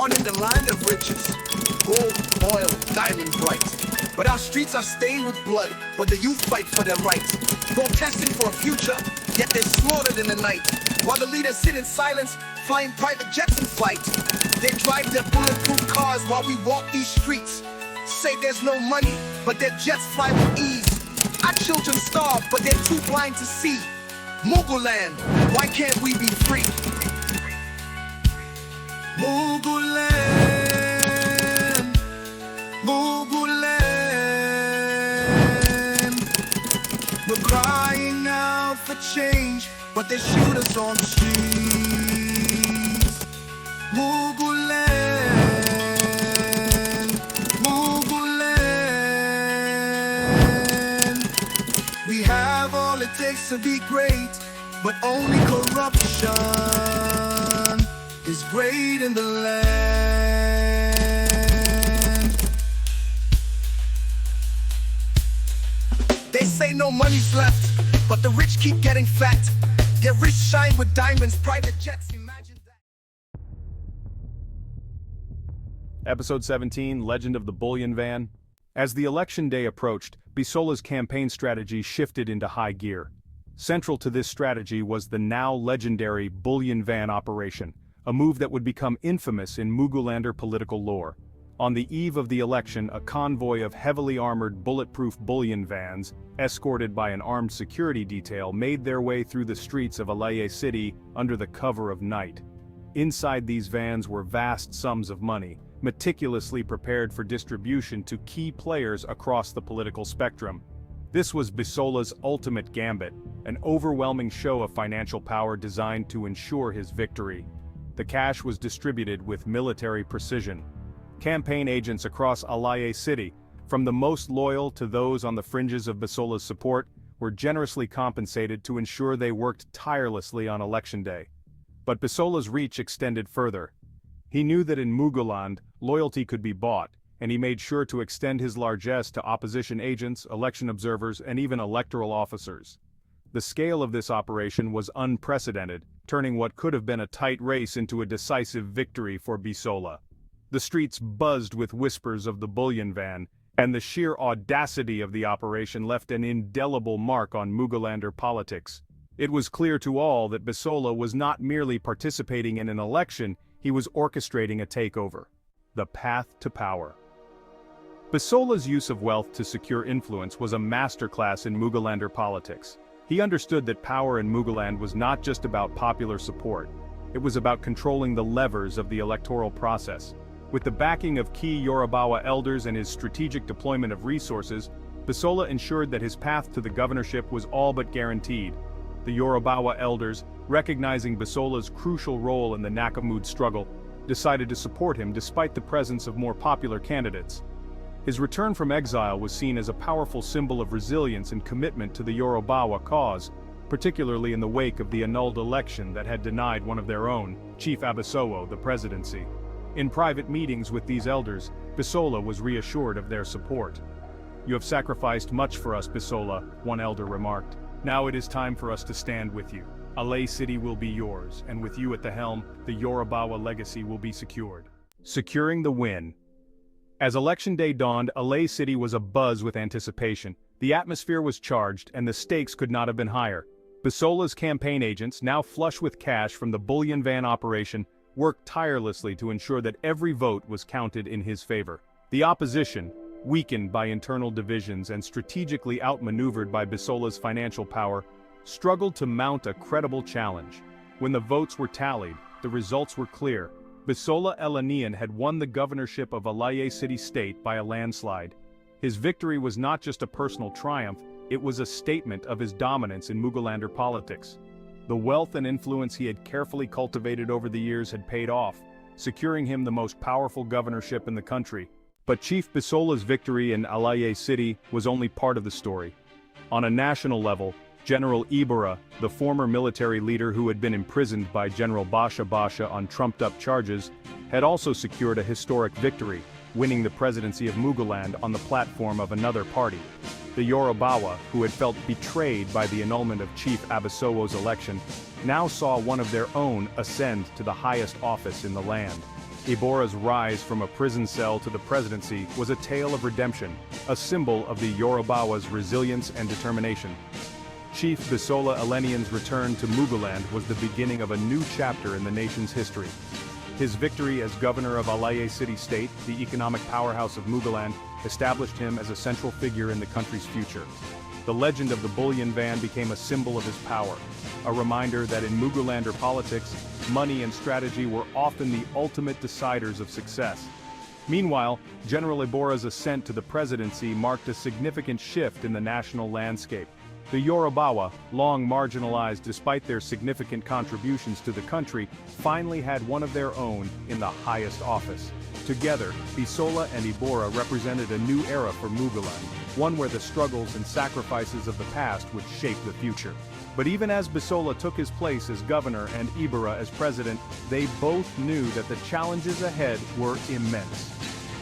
born in the land of riches, gold, oil, diamond bright. But our streets are stained with blood, but the youth fight for their rights. Protesting for a future, yet they're slaughtered in the night. While the leaders sit in silence, flying private jets in flight. They drive their bulletproof cars while we walk these streets. Say there's no money, but their jets fly with ease. Our children starve, but they're too blind to see. Muguland, why can't we be free? Muguland, Muguland. We're crying out for change, but they shoot us on the streets. Muguland, Muguland. We have all it takes to be great, but only corruption is great in the land. They say no money's left, but the rich keep getting fat. Their wrists shine with diamonds, private jets, imagine that. Episode 17, Legend of the Bullion Van. As the election day approached, Bisola's campaign strategy shifted into high gear. Central to this strategy was the now legendary Bullion Van operation, a move that would become infamous in Mugulander political lore. On the eve of the election, a convoy of heavily armored bulletproof bullion vans, escorted by an armed security detail, made their way through the streets of Alaye City under the cover of night. Inside these vans were vast sums of money, meticulously prepared for distribution to key players across the political spectrum. This was Bisola's ultimate gambit, an overwhelming show of financial power designed to ensure his victory. The cash was distributed with military precision. Campaign agents across Alaye City, from the most loyal to those on the fringes of Bisola's support, were generously compensated to ensure they worked tirelessly on election day. But Bisola's reach extended further. He knew that in Muguland, loyalty could be bought, and he made sure to extend his largesse to opposition agents, election observers, and even electoral officers. The scale of this operation was unprecedented, turning what could have been a tight race into a decisive victory for Bisola. The streets buzzed with whispers of the bullion van, and the sheer audacity of the operation left an indelible mark on Mugulander politics. It was clear to all that Bisola was not merely participating in an election, he was orchestrating a takeover. The path to power. Bisola's use of wealth to secure influence was a masterclass in Mugulander politics. He understood that power in Muguland was not just about popular support. It was about controlling the levers of the electoral process. With the backing of key Yorubawa elders and his strategic deployment of resources, Bisola ensured that his path to the governorship was all but guaranteed. The Yorubawa elders, recognizing Bisola's crucial role in the Nakamud struggle, decided to support him despite the presence of more popular candidates. His return from exile was seen as a powerful symbol of resilience and commitment to the Yorubawa cause, particularly in the wake of the annulled election that had denied one of their own, Chief Bisola, the presidency. In private meetings with these elders, Bisola was reassured of their support. "You have sacrificed much for us, Bisola," one elder remarked. "Now it is time for us to stand with you. Alaye City will be yours, and with you at the helm, the Yorubawa legacy will be secured." Securing the win. As election day dawned, Alaye City was abuzz with anticipation. The atmosphere was charged, and the stakes could not have been higher. Bisola's campaign agents, now flush with cash from the bullion van operation, worked tirelessly to ensure that every vote was counted in his favor. The opposition, weakened by internal divisions and strategically outmaneuvered by Bisola's financial power, struggled to mount a credible challenge. When the votes were tallied, the results were clear. Bisola Eleniyan had won the governorship of Alaye City State by a landslide. His victory was not just a personal triumph, it was a statement of his dominance in Mugulander politics. The wealth and influence he had carefully cultivated over the years had paid off, securing him the most powerful governorship in the country. But Chief Bisola's victory in Alaye City was only part of the story. On a national level, General Ibara, the former military leader who had been imprisoned by General Basha Basha on trumped-up charges, had also secured a historic victory, winning the presidency of Muguland on the platform of another party. The Yorubawa, who had felt betrayed by the annulment of Chief Bisoła's election, now saw one of their own ascend to the highest office in the land. Ibora's rise from a prison cell to the presidency was a tale of redemption, a symbol of the Yorubawa's resilience and determination. Chief Bisola Eleniyan's return to Muguland was the beginning of a new chapter in the nation's history. His victory as governor of Alaye City State, the economic powerhouse of Muguland, established him as a central figure in the country's future. The legend of the Bullion van became a symbol of his power, a reminder that in Mugulander politics, money and strategy were often the ultimate deciders of success. Meanwhile, General Ibora's ascent to the presidency marked a significant shift in the national landscape. The Yorubawa, long marginalized despite their significant contributions to the country, finally had one of their own in the highest office. Together, Bisola and Ibora represented a new era for Muguland, one where the struggles and sacrifices of the past would shape the future. But even as Bisola took his place as governor and Ibora as president, they both knew that the challenges ahead were immense.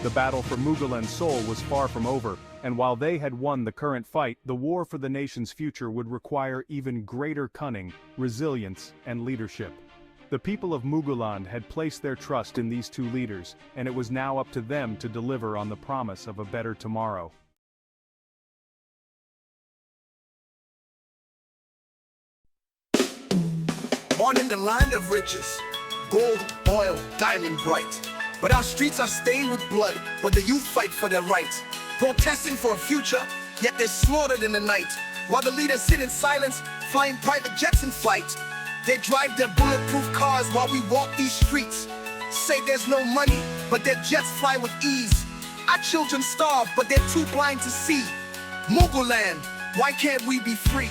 The battle for Muguland's soul was far from over, and while they had won the current fight, the war for the nation's future would require even greater cunning, resilience, and leadership. The people of Muguland had placed their trust in these two leaders, and it was now up to them to deliver on the promise of a better tomorrow. Born in the land of riches, gold, oil, diamond bright. But our streets are stained with blood, but the youth fight for their rights. Protesting for a future, yet they're slaughtered in the night. While the leaders sit in silence, flying private jets in flight. They drive their bulletproof cars while we walk these streets. Say there's no money, but their jets fly with ease. Our children starve, but they're too blind to see. Muguland, why can't we be free?